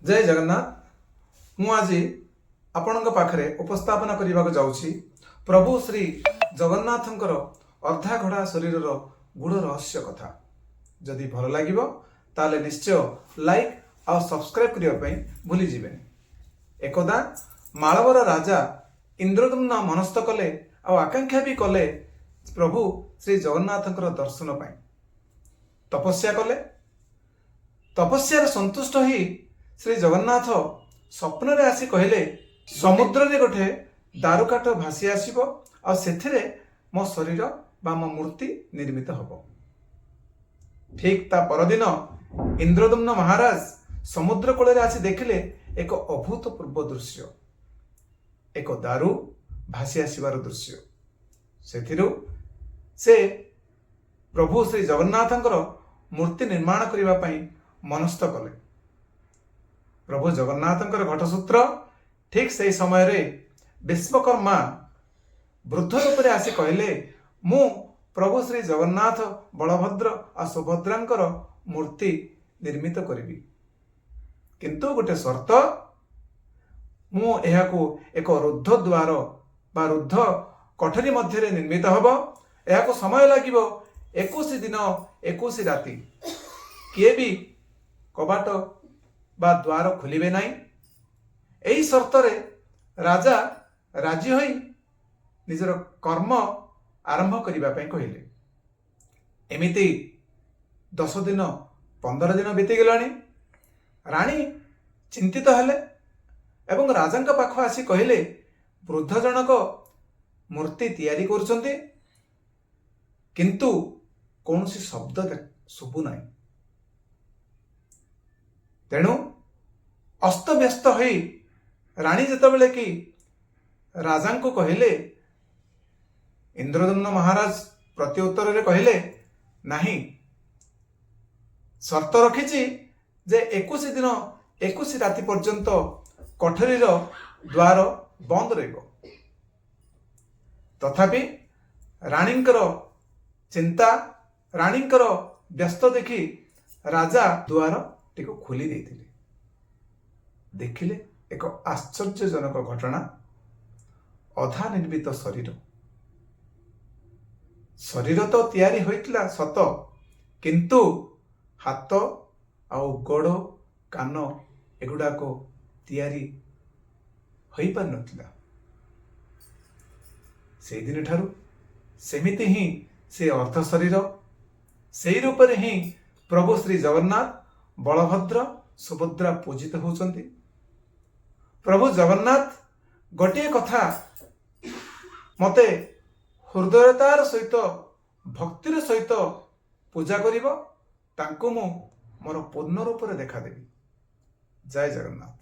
जय जगन्नाथ। मु आज आपण पाखरे उपस्थापन करने जाऊँगी प्रभु श्री जगन्नाथंकर अर्धा घड़ा शरीर गुड़ रहस्य कथा। जदि भल लगे ताले निश्चय लाइक और सब्सक्राइब करने भूली जीवेनि। एकदा मालवर राजा इंद्रदुम्न मनस्थ कले और आकांक्षा भी कले प्रभु श्री जगन्नाथंकर दर्शन पाई। तपस्या कले। तपस्या संतुष्ट ही श्री जगन्नाथ स्वप्न रे आसी कहले समुद्र रे गोटे दारुकाठ भासी आसीबो और सेथिरे मो शरीर बा मो मूर्ति निर्मित हबो। ठीक ता परदिन इंद्रदुम्न महाराज समुद्र कूल रे आसी देखिले एक अभूतपूर्व दृश्य, एक दारू भासी आसीबार दृश्य। सेथिरु से प्रभु श्री जगन्नाथंकर मूर्ति निर्माण करिबा पई मनस्थ कले। प्रभु जगन्नाथंकर घटसूत्र ठीक से समय रे विश्वकर्मा वृद्ध रूप रे आसी कहले मु प्रभु श्री जगन्नाथ बलभद्र और सुभद्रांकर मूर्ति निर्मित करिबी, किंतु गोटे शर्त मु एहाकू एक रुद्ध द्वार बा रुद्ध कठरी मध्य निर्मित हब। एहाकू समय लागिबो 21 दिन 21 राति। किए भी कबाट बा द्वार खोलिबे नाही। एही शर्त रे राजा राजी होई निजर कर्म आरंभ करिबा पई कहिले। एमिति 10 दिन 15 दिन बीती गलानी। रानी चिंतित हेले एवं राजांक पाख आसी कहले वृद्ध जनक मूर्ति तैयारी करुछंती, किंतु कौनसी शब्द शुभु नाही। तेणु अस्त व्यस्त होई रानी जेतेबेले कि राजा को कहले, इंद्रदुम्न महाराज प्रत्युत्तर रे कहले नहीं, शर्त रखिछि जे 21 दिन 21 राति पर्यंत कठरीर द्वार बंद रहिबो। तथापि रानींकर चिंता रानींकर व्यस्त देखि राजा द्वार टिको खोली देथिले। देखिले एक आश्चर्यजनक घटना। अधा निर्मित शरीर शरीर तो तैयारी होइतला सत, किंतु हाथ आउ गोड़ कान एगुड़ा को तैयारी होई पार नथिला। से दिन ठारू सेमिति ही से अर्थ शरीर से रूप रे ही प्रभु श्री जगन्नाथ बलभद्र सुभद्रा पूजित होउछंती। प्रभु जगन्नाथ गोटे कथा मते हृदयतार सहित भक्तिर सहित पूजा करिबो, तांको मु मोर पूर्ण रूप रे देखा देबी। जय जगन्नाथ।